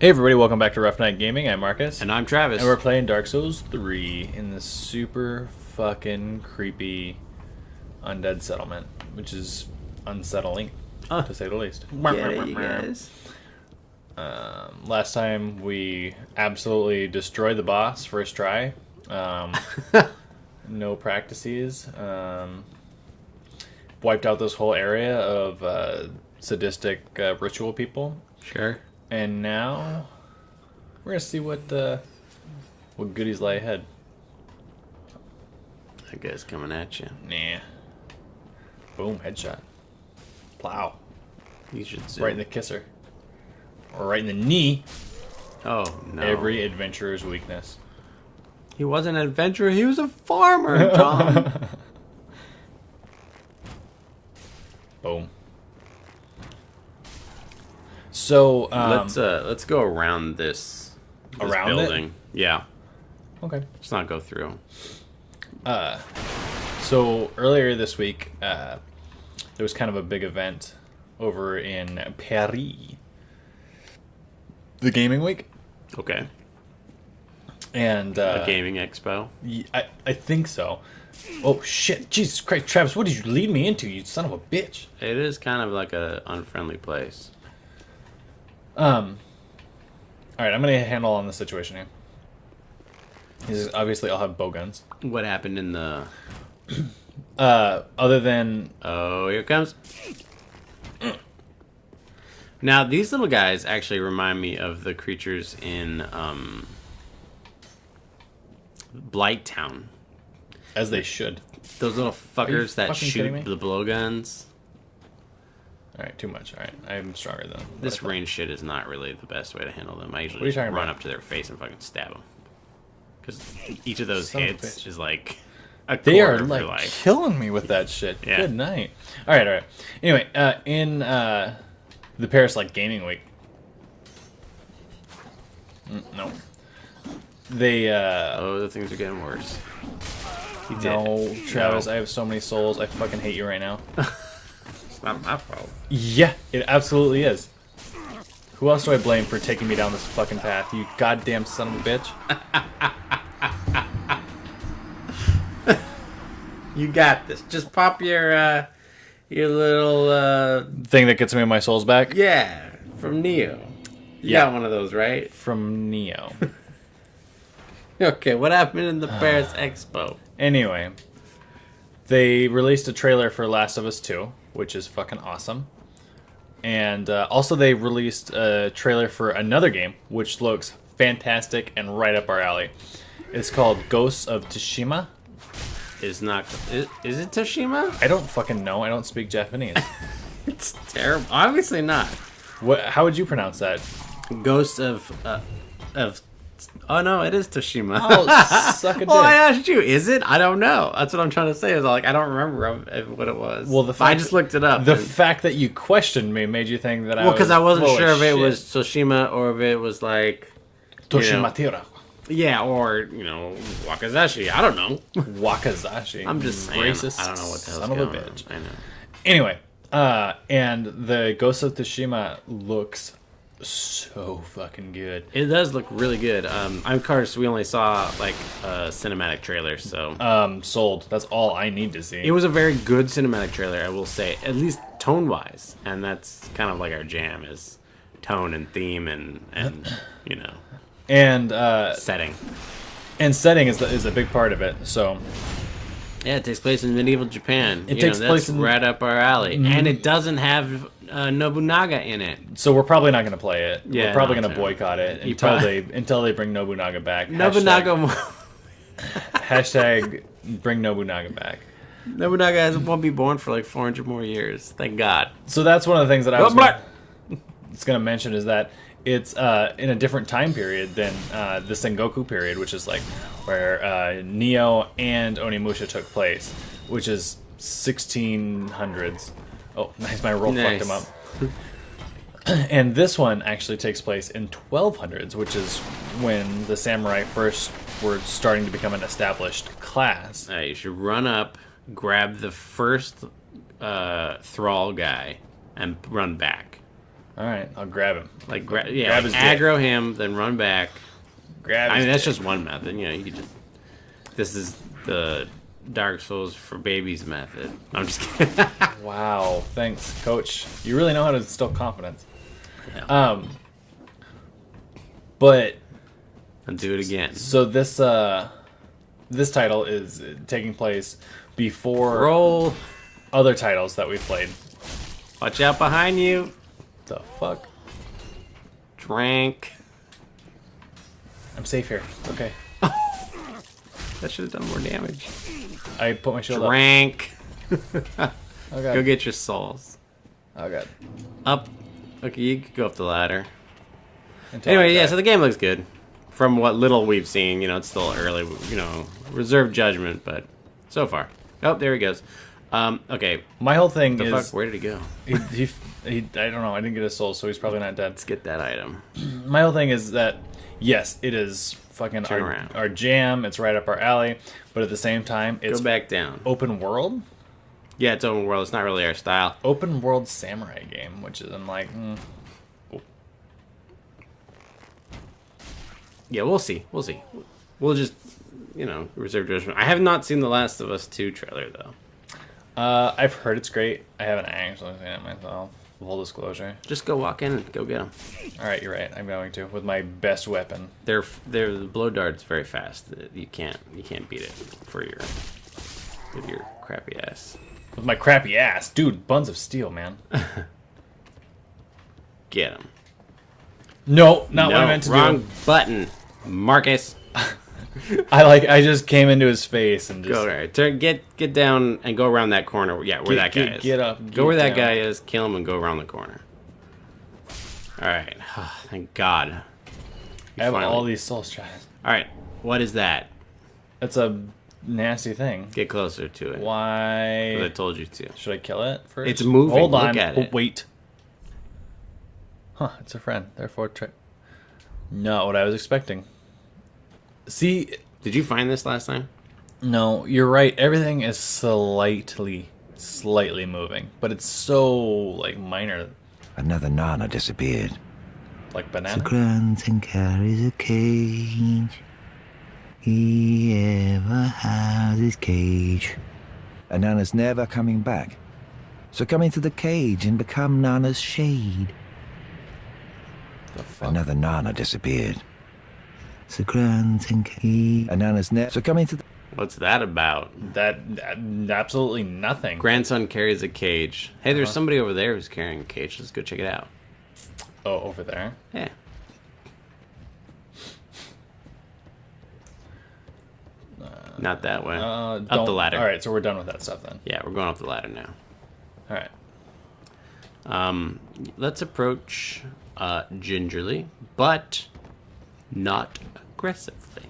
Hey everybody, welcome back to Rough Night Gaming. I'm Marcus. And I'm Travis. And we're playing Dark Souls 3 in this super fucking creepy undead settlement, which is unsettling, to say the least. Yeah, you guys. Last time we absolutely destroyed the boss first try. No practices. Wiped out this whole area of sadistic ritual people. Sure. And now we're gonna see what goodies lie ahead. That guy's coming at you. Nah. Boom, headshot. Plow. You should zoom. Right in the kisser. Or right in the knee. Oh, no. Every adventurer's weakness. He wasn't an adventurer, he was a farmer, Tom. Boom. So let's go around this around building. it? Yeah. Okay. Let's not go through. So earlier this week, there was kind of a big event over in Paris. The gaming week. Okay. And A gaming expo. I think so. Oh shit! Jesus Christ, Travis, what did you lead me into, you son of a bitch? It is kind of like a unfriendly place. All right, I'm gonna handle on the situation here. Obviously, I'll have bow guns. What happened in the... Other than Oh, here it comes. Now, these little guys actually remind me of the creatures in Blight Town. as they should. Those little fuckers that fucking kidding me? shoot the blowguns. All right, too much. All right, I'm stronger than This range shit is not really the best way to handle them. I usually What are you just talking run about? up to their face and fucking stab them. Because each of those Son of a hits bitch. is like a They quarter are of your like life. killing me with that shit. Yeah. Good night. All right, all right. Anyway, in the Paris Gaming Week. No. They Oh, the things are getting worse. He did. no, Travis, No. I have so many souls. I fucking hate you right now. It's not my fault. Yeah, it absolutely is. Who else do I blame for taking me down this fucking path? You goddamn son of a bitch. You got this. Just pop your little Thing that gets me my souls back? yeah, from Neo. You Yeah. got one of those, right? From Neo. Okay, what happened in the Paris Expo? Anyway, they released a trailer for Last of Us 2, which is fucking awesome. And also they released a trailer for another game, which looks fantastic and right up our alley. It's called Ghosts of Tsushima. Is it Toshima? I don't fucking know. I don't speak Japanese. It's terrible. Obviously not. How would you pronounce that? Ghost of. Oh no, it is Toshima. Oh, suck a dick. Oh, I asked you. Is it? I don't know. That's what I'm trying to say. Is like I don't remember what it was. Well, I just looked it up. The fact that you questioned me made you think that because I wasn't full sure of if it shit. was Toshima or if it was like Toshimatira. yeah, or Wakazashi. I don't know. Wakazashi. I'm just saying. Racist I don't know what the hell's son of going a bitch. on. I know. Anyway, and the Ghost of Tsushima looks so fucking good. It does look really good. Of course, we only saw like a cinematic trailer, so Sold. That's all I need to see. it was a very good cinematic trailer, I will say, at least tone-wise, and that's kind of like our jam is tone and theme and and setting. and setting is a big part of it. So Yeah, it takes place in medieval Japan. It takes place that's in- right up our alley, and it doesn't have Nobunaga in it. we're probably not going to play it. Yeah, we're probably no, going to no. boycott it You until they bring Nobunaga back. Nobunaga Hashtag bring Nobunaga back. won't be born for like 400 more years. Thank God. So that's one of the things that I was But- going to mention is that it's in a different time period than the Sengoku period, which is like where Neo and Onimusha took place, which is 1600s. Oh, nice! My roll fucked him up. And this one actually takes place in 1200s, which is when the samurai first were starting to become an established class. You should run up, grab the first thrall guy, and run back. All right, I'll grab him. Like, Grab like his dick. aggro him, then run back. Grab I his mean, that's dick. just one method. You know, you could just. This is the Dark Souls for babies method. I'm just kidding. Wow, thanks, Coach. You really know how to instill confidence. Yeah. But And do it again. so this title is taking place before Roll. other titles that we played. Watch out behind you. The fuck? Drank. I'm safe here. Okay. That should have done more damage. I put my shield Drank. up. Oh god. Go get your souls. Oh god. Up. Okay, you could go up the ladder. Until I Anyway, yeah, die. so the game looks good. From what little we've seen, you know, it's still early, you know, reserve judgment, but so far. Oh, there he goes. Okay, My whole thing the is fuck, where did he go? he, I don't know. I didn't get his soul, so he's probably not dead. Let's get that item. My whole thing is that yes, it is fucking Turn around. our jam. It's right up our alley, but at the same time, it's Go back down. open world. Yeah, it's open world. It's not really our style. Open world samurai game, which is I'm like, Yeah, we'll see. We'll see. We'll just, you know, reserve judgment. I have not seen the Last of Us 2 trailer, though. I've heard it's great. I haven't actually seen it myself. Full disclosure. Just go walk in and go get them. All right, you're right. I'm going to with my best weapon. They're the blow dart's very fast. You can't beat it with your crappy ass. With my crappy ass, dude. Buns of steel, man. Get him. No, not what I meant to wrong do. button, Marcus. I just came into his face and just Go right. Turn, get down and go around that corner. Yeah, where that guy is. Get up. Go where that down. guy is. Kill him and go around the corner. All right. Thank God. I have finally- all these souls tries. All right. What is that? That's a nasty thing. Get closer to it. Why 'Cause I told you to. should I kill it first? It's moving. Hold on. Look at it. Wait. Huh? It's a friend. Therefore, not what I was expecting. See, Did you find this last time? no, you're right. Everything is slightly moving, but it's so like minor, Another Nana disappeared. like The banana. Grunton carries a cage. He ever has his cage. And Nana's never coming back. So come into the cage and become Nana's shade. The fuck? Another Nana disappeared. So Grunton cage. And Nana's never. So come into the. What's that about? That absolutely nothing. Grandson carries a cage. Hey, there's somebody over there who's carrying a cage. Let's go check it out. Oh, over there. Yeah. Not that way. Up the Don't- ladder. All right, so we're done with that stuff then. Yeah, we're going up the ladder now. All right. Let's approach gingerly, but not aggressively.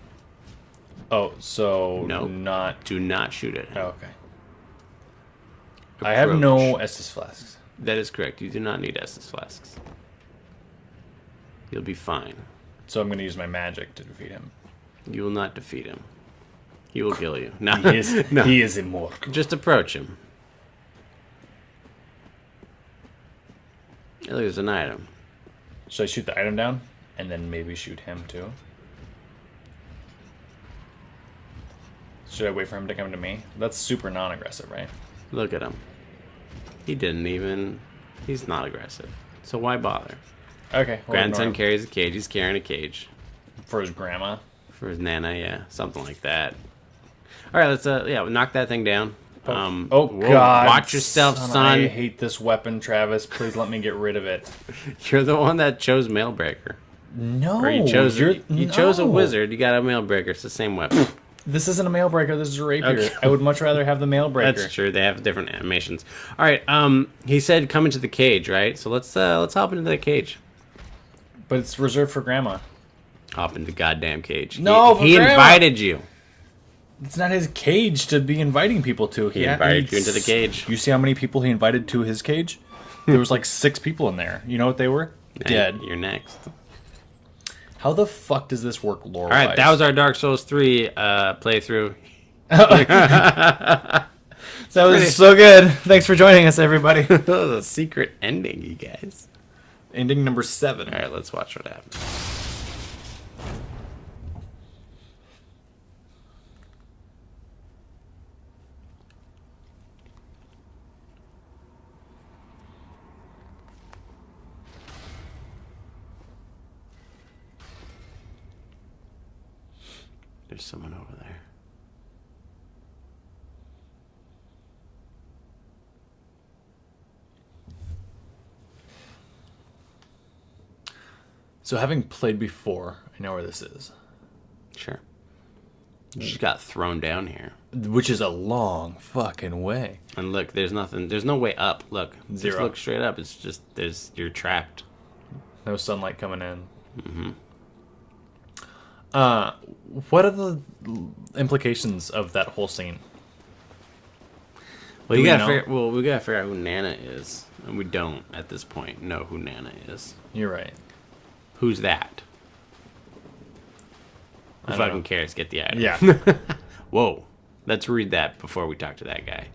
Oh, so No. not. Do not shoot it. Oh, okay. I have no Estus flasks. That is correct. You do not need Estus flasks. You'll be fine. So I'm going to use my magic to defeat him. You will not defeat him. He will kill you. No, He is, no. he is immortal. Just approach him. Hey, look, there's an item. Should I shoot the item down? And then maybe shoot him too? Should I wait for him to come to me? That's super non-aggressive, right? Look at him. He didn't even... He's not aggressive. So why bother? Okay. we'll Grandson ignore him. carries a cage. He's carrying a cage. For his grandma. For his nana, yeah. Something like that. Alright, let's, knock that thing down. Oh whoa, God! Watch yourself, son. I hate this weapon, Travis. Please let me get rid of it. You're the one that chose Mailbreaker. No, Or you chose you chose a no. wizard. You got a Mailbreaker. It's the same weapon. This isn't a mail breaker. This is a rapier. Okay. I would much rather have the mail breaker. That's true. They have different animations. All right. He said come into the cage, right? So let's hop into the cage. But it's reserved for grandma. Hop into the goddamn cage. No, he for grandma. invited you. It's not his cage to be inviting people to. He invited you into the cage. You see how many people he invited to his cage? There was like 6 people in there. You know what they were? Dead. You're next. How the fuck does this work lore-wise? All right. That was our Dark Souls 3 playthrough. That was so good. Thanks for joining us, everybody. That was a secret ending, you guys. Ending number 7. All right, let's watch what happens. There's someone over there. So having played before, I know where this is. Sure. You just got thrown down here. Which is a long fucking way. And look, there's nothing. There's no way up. Look. Zero. Just look straight up. It's just, you're trapped. No sunlight coming in. Mm-hmm. What are the implications of that whole scene? Well, Do we we gotta know? figure out who Nana is. And we don't, at this point, know who Nana is. You're right. Who's that? Who I don't fucking know. cares? Get the item. Yeah. Whoa. Let's read that before we talk to that guy.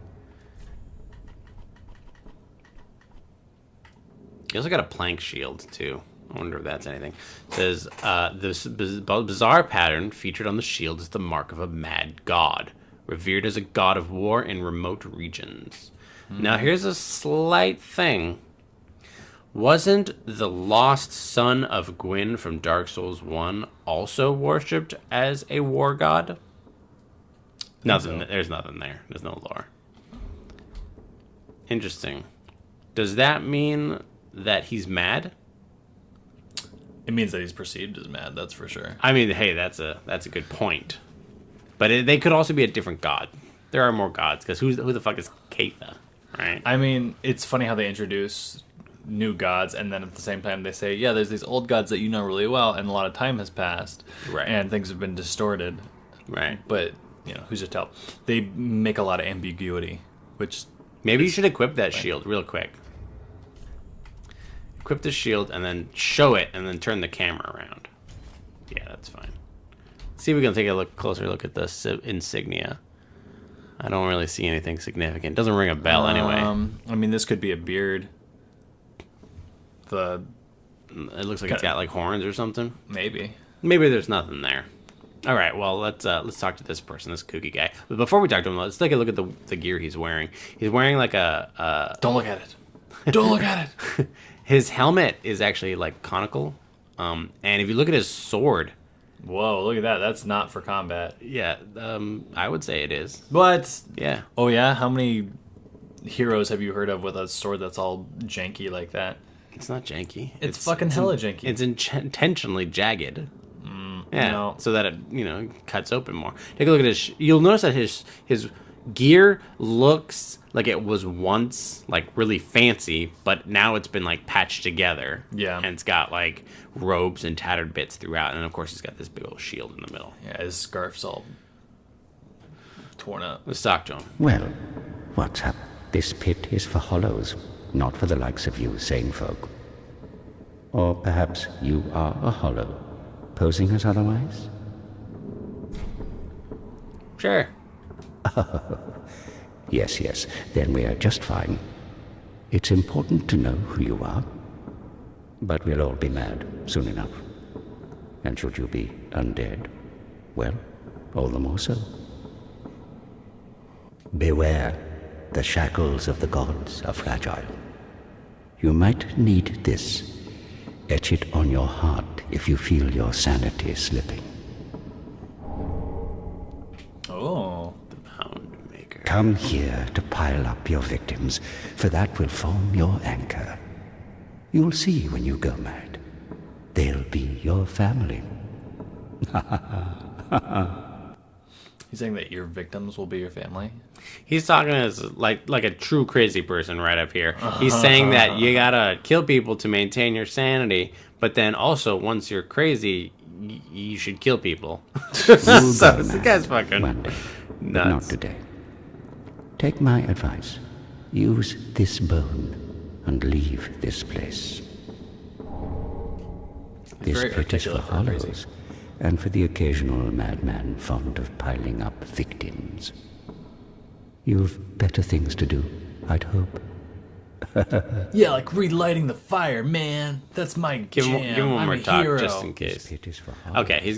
He also got a plank shield, too. I wonder if that's anything. It says, this bizarre pattern featured on the shield is the mark of a mad god, revered as a god of war in remote regions. Now, here's a slight thing. Wasn't the lost son of Gwyn from Dark Souls 1 also worshipped as a war god? Nothing. so. There's nothing there. There's no lore. Interesting. Does that mean that he's mad? It means that he's perceived as mad, that's for sure. I mean, hey, that's a good point. But they could also be a different god. There are more gods, because who the fuck is Keitha, right? I mean, it's funny how they introduce new gods, and then at the same time they say, yeah, there's these old gods that you know really well, and a lot of time has passed, Right. and things have been distorted. Right. But, you know, who's to tell? They make a lot of ambiguity, which... Maybe you should equip that shield real quick. Equip the shield, and then show it, and then turn the camera around. Yeah, that's fine. See if we can take a closer look at the insignia. I don't really see anything significant. Doesn't ring a bell anyway. I mean, this could be a beard. It looks like it's got like horns or something. Maybe. Maybe there's nothing there. All right, well, let's talk to this person, this kooky guy. But before we talk to him, let's take a look at the gear he's wearing. He's wearing like a... Don't look at it. Don't look at it. His helmet is actually like conical. And if you look at his sword... Whoa, look at that. That's not for combat. Yeah, I would say it is. But... Yeah. Oh, yeah? How many heroes have you heard of with a sword that's all janky like that? It's not janky. It's fucking hella janky. It's intentionally jagged. Yeah, no. so that it cuts open more. Take a look at his. You'll notice that his gear looks like it was once like really fancy, but now it's been like patched together. Yeah. And it's got like robes and tattered bits throughout, and of course he's got this big old shield in the middle. Yeah, his scarf's all torn up. Let's talk to him. Well, what's up? This pit is for hollows, not for the likes of you sane folk. Or perhaps you are a hollow, posing as otherwise? Sure. Yes, then we are just fine. It's important to know who you are. But we'll all be mad soon enough. And should you be undead, well, all the more so. Beware, the shackles of the gods are fragile. You might need this. Etch it on your heart if you feel your sanity slipping. Oh. The Pound Maker. Come here to pile up your victims, for that will form your anchor. You'll see when you go mad. They'll be your family. He's saying that your victims will be your family? He's talking as like a true crazy person right up here. He's saying that you gotta kill people to maintain your sanity, but then also once you're crazy, you should kill people. So the guy's fucking One day, but not nuts. today. Take my advice. Use this bone and leave this place. This Very pit is for articulate for a crazy. hollows, and for the occasional madman fond of piling up victims. You've better things to do, I'd hope. Yeah, like relighting the fire, man. That's my Give jam. him one I'm more a talk, hero. just in case. It is for harm. Okay,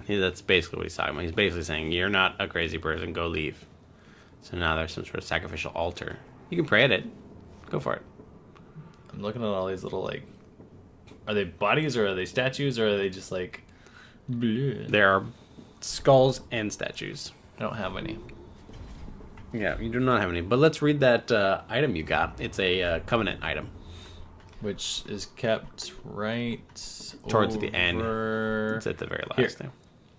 that's basically what he's talking about. He's basically saying, you're not a crazy person, go leave. So now there's some sort of sacrificial altar. You can pray at it. Go for it. I'm looking at all these little, like... Are they bodies, or are they statues, or are they just, like... bleh? There are skulls and statues. I don't have any. Yeah, you do not have any. But let's read that item you got. It's a covenant item. Which is kept right... Towards the end. over- It's at the very last Here. thing.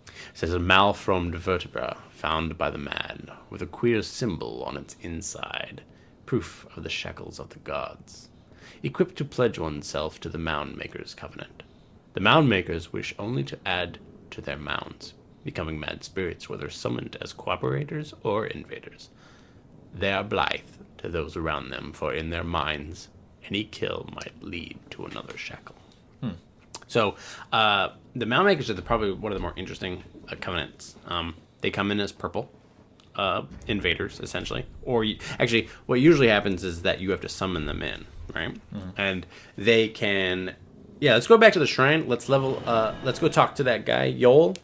It says a malformed vertebra found by the man with a queer symbol on its inside. Proof of the shackles of the gods. Equipped to pledge oneself to the Mound Maker's covenant. The Mound Makers wish only to add to their mounds, becoming mad spirits, whether summoned as cooperators or invaders. They are blithe to those around them, for in their minds, any kill might lead to another shackle. So, the Mound Makers are probably one of the more interesting covenants. They come in as purple invaders, essentially. Or, actually, what usually happens is that you have to summon them in, right? And they can... Yeah, let's go back to the shrine. Let's go talk to that guy, Yol.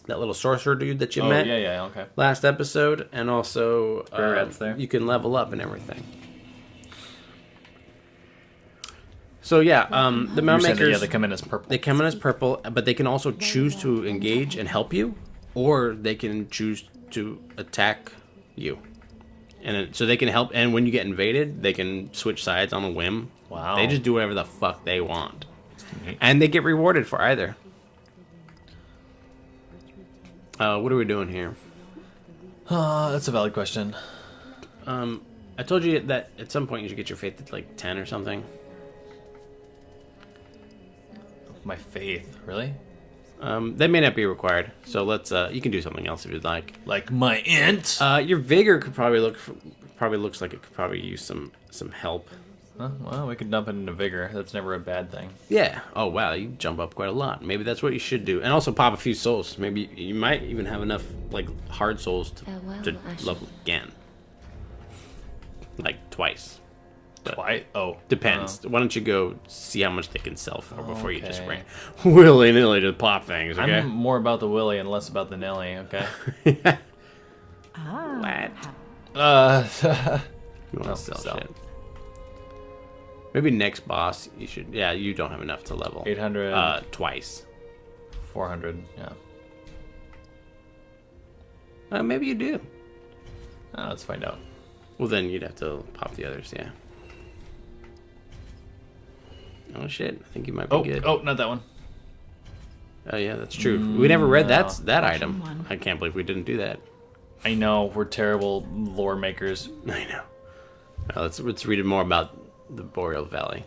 That little sorcerer dude that you met yeah, okay. last episode. And also, Barrett's there. you can level up and everything. So yeah, the Mound Makers, Yeah, they come in as purple. they come in as purple, but they can also choose to engage and help you, or they can choose to attack you. So they can help, and when you get invaded, they can switch sides on a whim. Wow. They just do whatever the fuck they want. And they get rewarded for either. What are we doing here? That's a valid question. I told you that at some point you should get your faith at like 10 or something. My faith, really? That may not be required, so let's. You can do something else if you'd like. Like my int? Your vigor could probably looks like it could probably use some help. Huh? Well, we could dump it into vigor. That's never a bad thing. Yeah. Oh wow, you jump up quite a lot. Maybe that's what you should do, and also pop a few souls. Maybe you might even have enough like hard souls to level again, like twice. Why? Oh. Depends. Why don't you go see how much they can sell for before you just Okay. ran willy-nilly to pop things, okay? I'm more about the Willy and less about the Nelly, okay? What? You want to sell sell. shit. Maybe next boss, you should... Yeah, you don't have enough to level. 800. Twice. 400, yeah. Maybe you do. Let's find out. Well, then you'd have to pop the others, yeah. Oh, shit. I think you might be good. Oh, not that one. Oh, yeah, that's true. We never read no. that item. I can't believe we didn't do that. I know, we're terrible lore makers. I know. Let's read more about the Boreal Valley.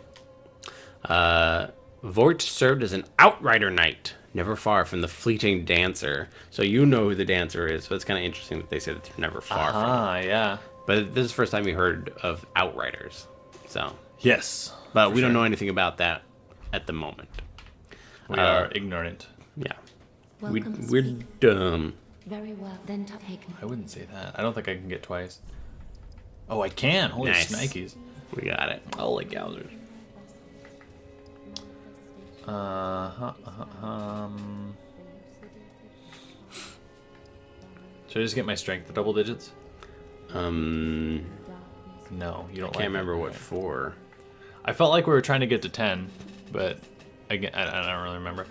Vort served as an outrider knight, never far from the fleeting dancer. So you know who the dancer is. So it's kind of interesting that they say that they're never far from. Yeah. But this is the first time we heard of outriders. So, Yes. but we don't know anything about that at the moment. We are ignorant. Yeah, Welcome, we're speak. dumb. Very well, then take me. I wouldn't say that. I don't think I can get twice. Oh, I can. Holy Nice. snikes. We got it. Holy Gowsers. Should I just get my strength to double digits? Um, No, you don't. can't remember what for. I felt like we were trying to get to 10, but again, I don't really remember.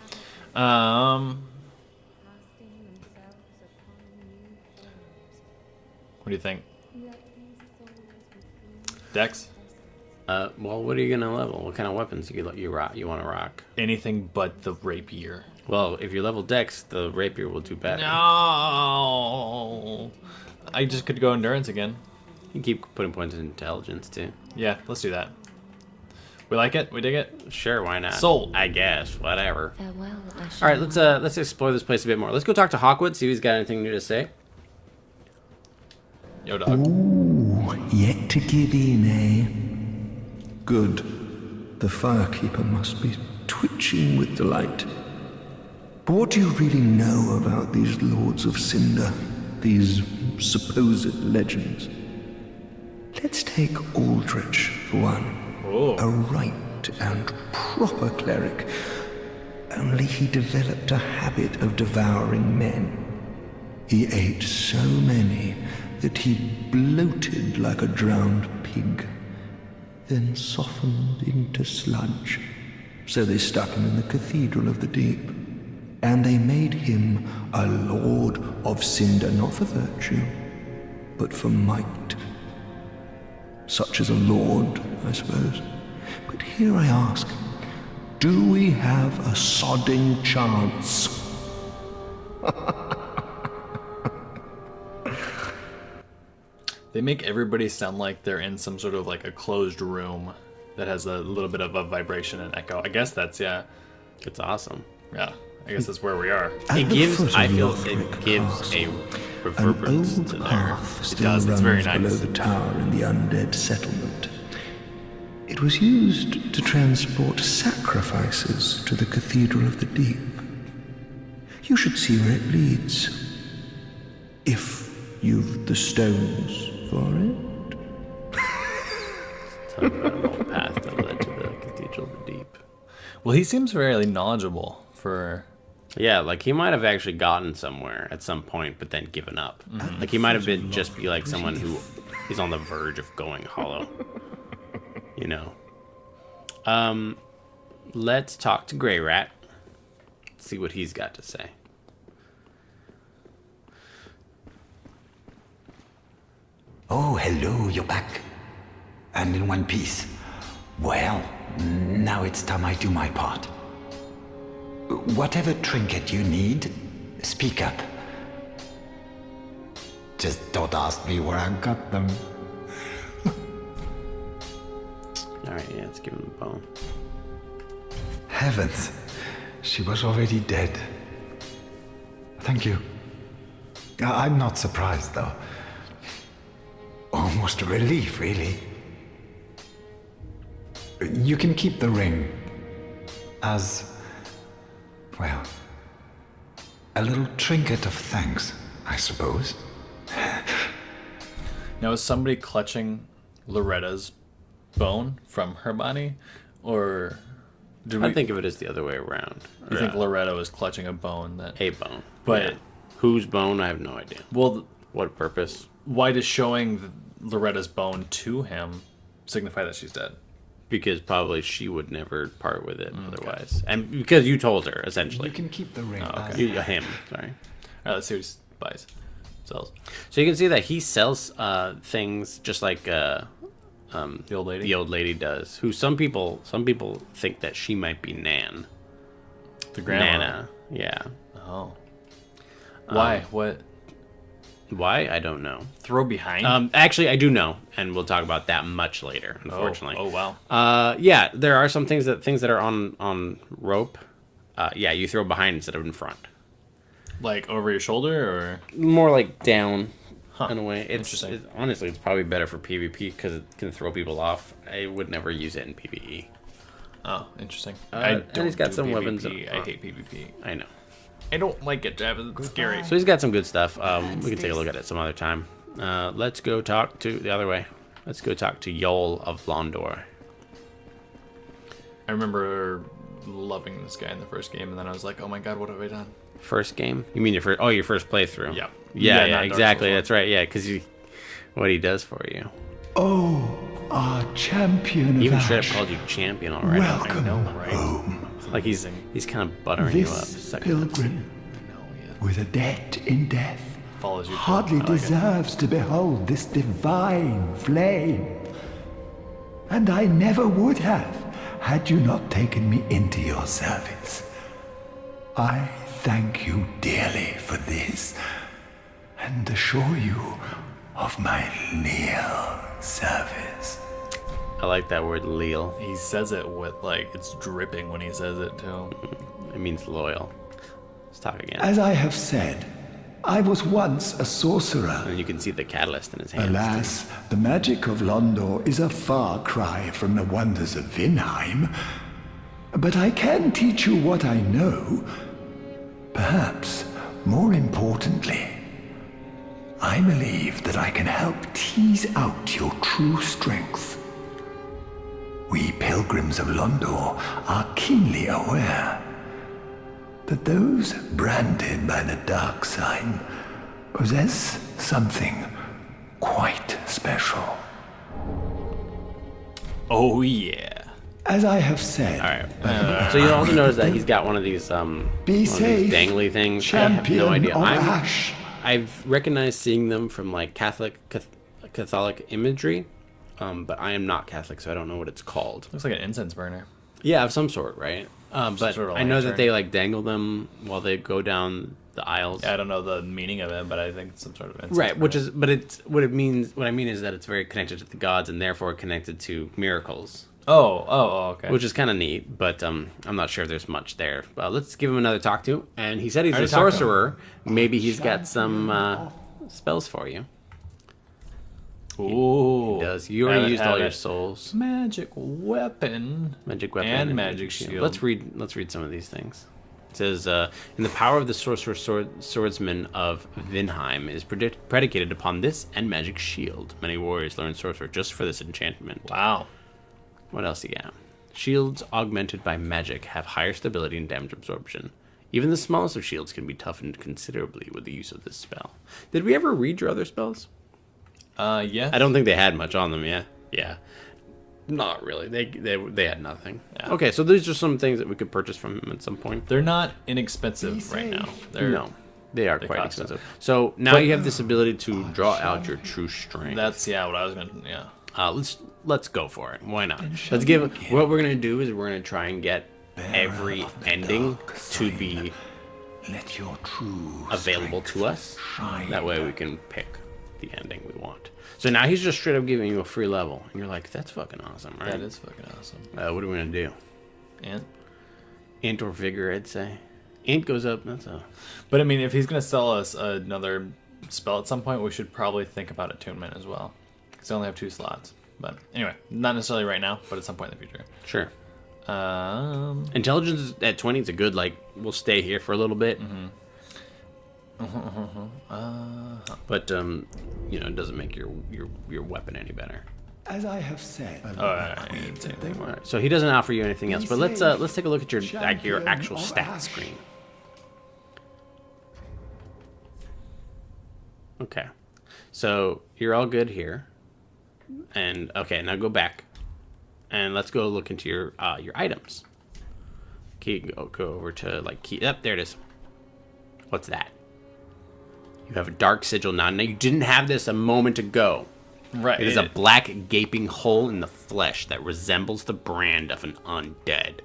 What do you think? Dex? Well, what are you gonna level? What kind of weapons you want to rock? Anything but the rapier. Well, if you level Dex, the rapier will do better. No. I just could go endurance again. You can keep putting points in intelligence too. Yeah, let's do that. We like it. We dig it. Sure, why not? Sold. I guess. Whatever. Farewell, I All shall right, let's explore this place a bit more. Let's go talk to Hawkwood, see if he's got anything new to say. Yo, dog. Ooh, yet to give in, eh? Good. The firekeeper must be twitching with delight. But what do you really know about these Lords of Cinder? These supposed legends? Let's take Aldrich for one. Oh. A right and proper cleric. Only he developed a habit of devouring men. He ate so many that he bloated like a drowned pig, then softened into sludge. So they stuck him in the Cathedral of the Deep, and they made him a Lord of Cinder, not for virtue, but for might. Such as a lord, I suppose. But here I ask, do we have a sodding chance? They make everybody sound like they're in some sort of like a closed room that has a little bit of a vibration and echo. I guess that's, yeah. It's awesome. Yeah, I guess that's where we are. It gives, I feel, it gives a reverberance An to old their. path still does, it's runs very nice. below the tower in the undead settlement. It was used to transport sacrifices to the Cathedral of the Deep. You should see where it leads, if you've the stones for it. Talk about an old path that led to the Cathedral of the Deep. Well, he seems very knowledgeable for... Yeah, like he might have actually gotten somewhere at some point, but then given up. Like he might have been just be like someone who is on the verge of going hollow. You know. Let's talk to Grey Rat. See what he's got to say. Oh, hello, you're back. And in one piece. Well, now it's time I do my part. Whatever trinket you need, speak up. Just don't ask me where I got them. Alright, yeah, let's give him the bone. Heavens, she was already dead. Thank you. I'm not surprised, though. Almost a relief, really. You can keep the ring as, well, a little trinket of thanks, I suppose. Now, is somebody clutching Loretta's bone from her body? Or do we I think of it as the other way around. you think Loretta was clutching a bone that... A bone. But- Yeah. Whose bone? I have no idea. Well, What purpose? why does showing Loretta's bone to him signify that she's dead? Because probably she would never part with it otherwise. And because you told her, essentially. You can keep the ring. Him, sorry. All right, let's see what he buys. Sells. So you can see that he sells things just like The old lady? the old lady does. Who some people think that she might be Nan. The grandma. Nana. Yeah. Oh. Why? What? Why? I don't know. Throw behind? Actually, I do know, and we'll talk about that much later. Unfortunately. Oh, wow. Yeah, there are some things that are on rope. Yeah, you throw behind instead of in front. Like over your shoulder, or? More like down, in a way. Interesting. Honestly, it's probably better for PvP because it can throw people off. I would never use it in PvE. Oh, interesting. And he's got some PvP. weapons. I hate PvP. I know. I don't like it, Travis. It's scary. So he's got some good stuff. We can take a look at it some other time. Let's go talk to the other way. Let's go talk to Yol of Londor. I remember loving this guy in the first game, and then I was like, oh my god, what have I done? First game? You mean your first? Oh, your first playthrough. Yeah. Yeah, Yeah, not Dark exactly. Souls 1. That's right. Yeah, because what he does for you. Oh, our champion He even of straight up Ash. called you champion already. Welcome I know, right? home. Like he's kind of buttering you up. This Sucking up. pilgrim, No, yeah. with a debt in death, Follows you. too. hardly I like it. deserves to behold this divine flame. And I never would have, had you not taken me into your service. I thank you dearly for this, and assure you of my leal service. I like that word, leal. He says it with, like, it's dripping when he says it, too. It means loyal. Let's talk again. As I have said, I was once a sorcerer. And you can see the catalyst in his hands. Alas, the magic of Londor is a far cry from the wonders of Vinheim. But I can teach you what I know. Perhaps, more importantly, I believe that I can help tease out your true strength. We pilgrims of Londor are keenly aware that those branded by the dark sign possess something quite special. Oh yeah. As I have said, All right. So you also notice that he's got one of these Be these safe, dangly things. champion I have no idea. of Ash. I've recognized seeing them from like Catholic imagery, but I am not Catholic, so I don't know what it's called. Looks like an incense burner. Yeah, of some sort, right? But sort of I know that lantern. they like dangle them while they go down the aisles. Yeah, I don't know the meaning of it, but I think it's some sort of incense Right, which burner. is, but it's what it means. What I mean is that it's very connected to the gods and therefore connected to miracles, Oh, okay. which is kind of neat. But I'm not sure if there's much there. Let's give him another talk to. And he said he's a already talked to him. sorcerer. Maybe he's got some spells for you. Ooh. He does. You already Have it, used have all your it. souls. Magic weapon. Magic weapon And magic shield. Let's read some of these things. It says, in the power of the sorcerer swordsman of Vinheim is predicated upon this and magic shield. Many warriors learn sorcerer just for this enchantment. Wow. What else you got? Shields augmented by magic have higher stability and damage absorption. Even the smallest of shields can be toughened considerably with the use of this spell. Did we ever read your other spells? Yeah. I don't think they had much on them, yeah? Yeah. Not really. They had nothing. Yeah. Okay, so these are some things that we could purchase from him at some point. They're not inexpensive right now. They're No, they are quite cost expensive. So now But- you have this ability to draw out your true strength. That's what I was gonna. Yeah. Let's go for it. Why not? Let's give. What we're gonna do is we're gonna try and get every ending to be Let your true available to us. shine. That way we can pick the ending we want. So now he's just straight up giving you a free level, and you're like, "That's fucking awesome, right?" That is fucking awesome. What are we gonna do? And Int or vigor? I'd say. Int goes up. That's a. but I mean, if he's gonna sell us another spell at some point, we should probably think about attunement as well, because they only have 2 slots. But anyway, not necessarily right now, but at some point in the future. Sure. Um. Intelligence at 20 is a good, like, we'll stay here for a little bit. But, it doesn't make your weapon any better. As I have said, All right, so he doesn't offer you anything else, but let's take a look at your actual stat screen. Okay. So you're all good here. And okay, now go back. And let's go look into your items. Go over to key. Yep, there it is. What's that? You have a dark sigil now. Now you didn't have this a moment ago. Right. It is a black gaping hole in the flesh that resembles the brand of an undead.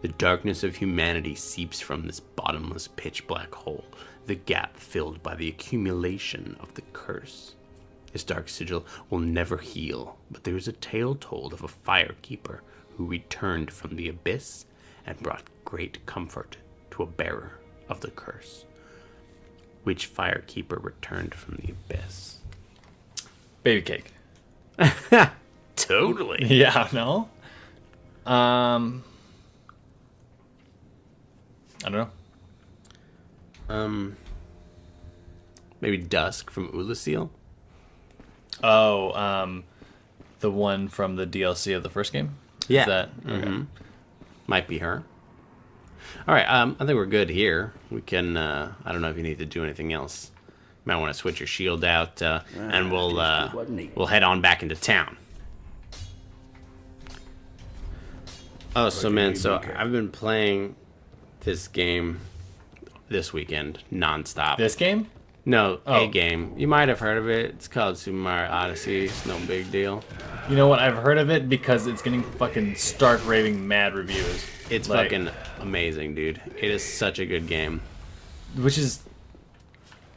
The darkness of humanity seeps from this bottomless pitch black hole, the gap filled by the accumulation of the curse. This dark sigil will never heal, but there is a tale told of a firekeeper who returned from the abyss and brought great comfort to a bearer of the curse. Which firekeeper returned from the abyss? Babycake. Totally. Yeah. No. I don't know. Maybe Dusk from Ulasil? Oh, the one from the DLC of the first game. Yeah. Is that okay? Might be her. All right, I think we're good here. We can, I don't know if you need to do anything else. You might want to switch your shield out, and we'll head on back into town. Oh, so man, so I've been playing this game this weekend, nonstop. This game? No, Oh. a game. You might have heard of it. It's called Super Mario Odyssey. It's no big deal. You know what? I've heard of it because it's getting fucking stark raving mad reviews. It's Like, fucking amazing, dude. It is such a good game. which is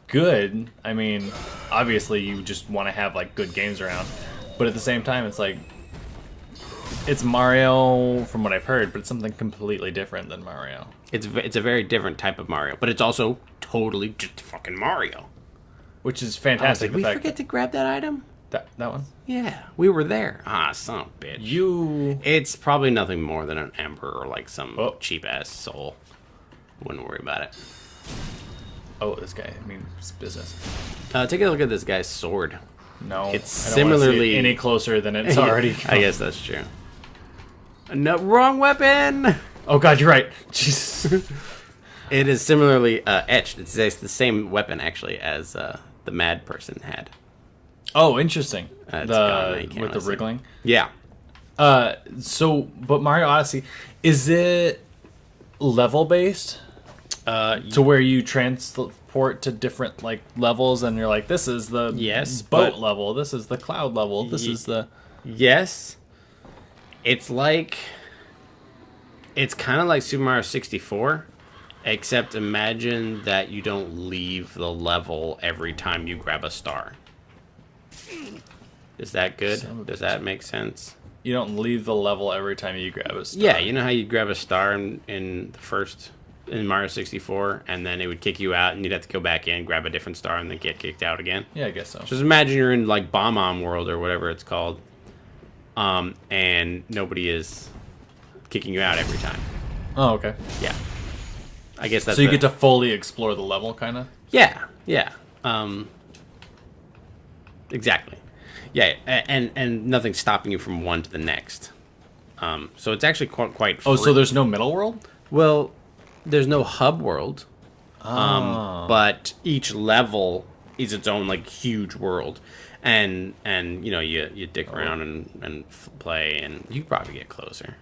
good. I mean, obviously you just want to have like good games around, but at the same time, it's like it's Mario from what I've heard, but it's something completely different than Mario. It's a very different type of Mario, but it's also totally just fucking Mario. Which is Oh, fantastic. did we the fact forget to grab that item? that one. Yeah, we were there. Ah, son of a bitch. You It's probably nothing more than an ember or like some Oh. cheap ass soul. Wouldn't worry about it. Oh, this guy. I mean, it's business. Take a look at this guy's sword. No, It's I don't wanna see it similarly- any closer than it's already. I guess that's true. No, wrong weapon. Oh God, you're right. Jesus. It is similarly etched. It's the same weapon actually as the mad person had. Oh, interesting. It's gone now, you can't With the really see. wriggling. Yeah. But Mario Odyssey, is it level based? To where you transport to different like levels, and you're like, this is the Yes, boat but- level, this is the cloud level, this is the. Yes. It's kind of like Super Mario 64, except imagine that you don't leave the level every time you grab a star. Is that good? Does that make sense? You don't leave the level every time you grab a star. Yeah, you know how you grab a star in Mario 64, and then it would kick you out, and you'd have to go back in, grab a different star, and then get kicked out again? Yeah, I guess so. Just imagine you're in, like, Bomb-On World, or whatever it's called, and nobody is kicking you out every time. Oh, okay. Yeah. I guess that's So you get to fully explore the level, kind of. Yeah. Exactly. Yeah, and nothing's stopping you from one to the next. So it's actually quite Oh, free. so there's no middle world? Well, there's no hub world, but each level is its own like huge world, and you know you dick around and play, and you probably get closer.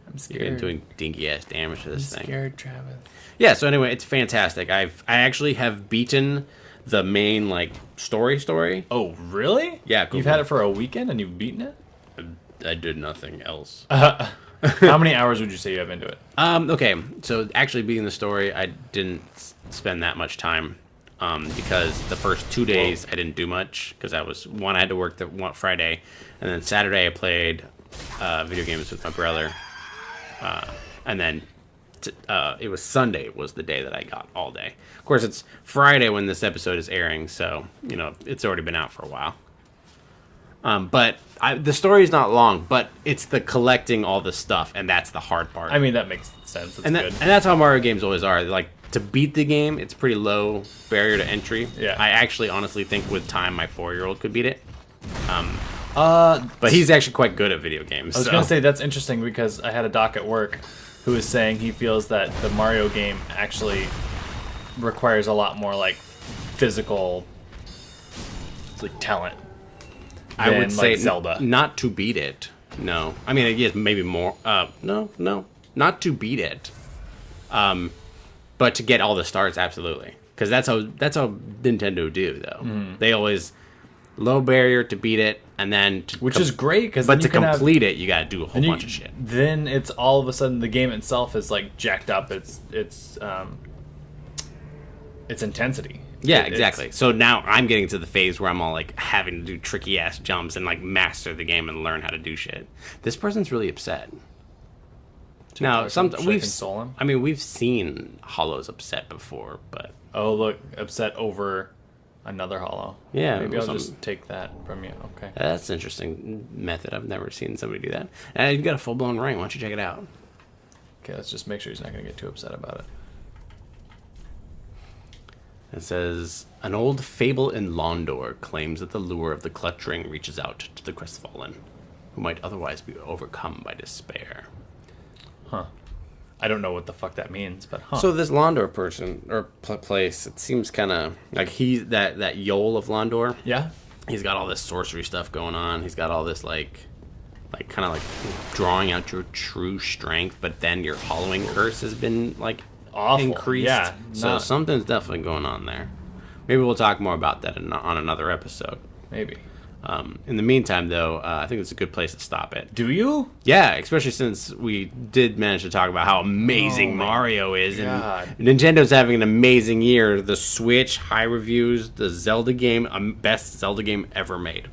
I'm You're scared. doing dinky ass damage to this thing. Scared, Travis. Yeah. So anyway, it's fantastic. I actually have beaten the main like story. Oh, really? Yeah, cool, You've cool. had it for a weekend and you've beaten it? I did nothing else. How many hours would you say you have into it? Okay, so actually beating the story, I didn't spend that much time because the first 2 days I didn't do much because I had to work the one Friday, and then Saturday I played video games with my brother, and then it was Sunday was the day that I got all day. Of course, it's Friday when this episode is airing, so you know it's already been out for a while. But the story is not long, but it's the collecting all the stuff, and that's the hard part. I mean, that makes sense. That's and good. that's how Mario games always are. Like, to beat the game, it's pretty low barrier to entry. Yeah. I actually honestly think with time, my 4-year-old could beat it. But he's actually quite good at video games. I was so. going to say that's interesting because I had a doc at work who was saying he feels that the Mario game actually requires a lot more like physical like talent. I would than, say like, Zelda. Not to beat it. No, I mean, yes, maybe more. No, not to beat it. But to get all the stars, absolutely, because that's how Nintendo do though. They always low barrier to beat it, and then Which is great because but to complete it, you got to do a whole bunch of shit. Then it's all of a sudden the game itself is like jacked up. Its intensity. Yeah, It's- exactly. So now I'm getting to the phase where I'm all like having to do tricky ass jumps and like master the game and learn how to do shit. This person's really upset. Now, Should I we've console him? I mean, we've seen Hollows upset before, but Oh, look, upset over another hollow. Yeah, maybe I'll some- just take that from you. Okay. that's an interesting method. I've never seen somebody do that. And you've got a full blown ring. Why don't you check it out? Okay, let's just make sure he's not going to get too upset about it. It says, an old fable in Londor claims that the lure of the clutch ring reaches out to the crestfallen, who might otherwise be overcome by despair. Huh. I don't know what the fuck that means, but huh. So this Londor person, or place, it seems kind of like he's that Yol of Londor. yeah? He's got all this sorcery stuff going on. He's got all this like kind of like drawing out your true strength, but then your hollowing curse has been like Awful. increased. Yeah, So not- something's definitely going on there. Maybe we'll talk more about that on another episode. Maybe. In the meantime, though, I think it's a good place to stop it. Do you? Yeah, especially since we did manage to talk about how amazing Oh my Mario is. God. And Nintendo's having an amazing year. The Switch, high reviews, the Zelda game, best Zelda game ever made.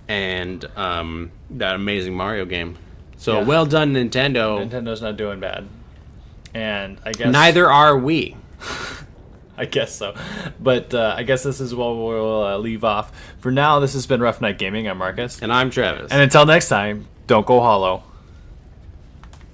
And that amazing Mario game. So Yeah. well done, Nintendo. Nintendo's not doing bad. And I guess... Neither are we. I guess so. But I guess this is what we'll leave off. For now, this has been Rough Night Gaming. I'm Marcus. And I'm Travis. And until next time, don't go hollow.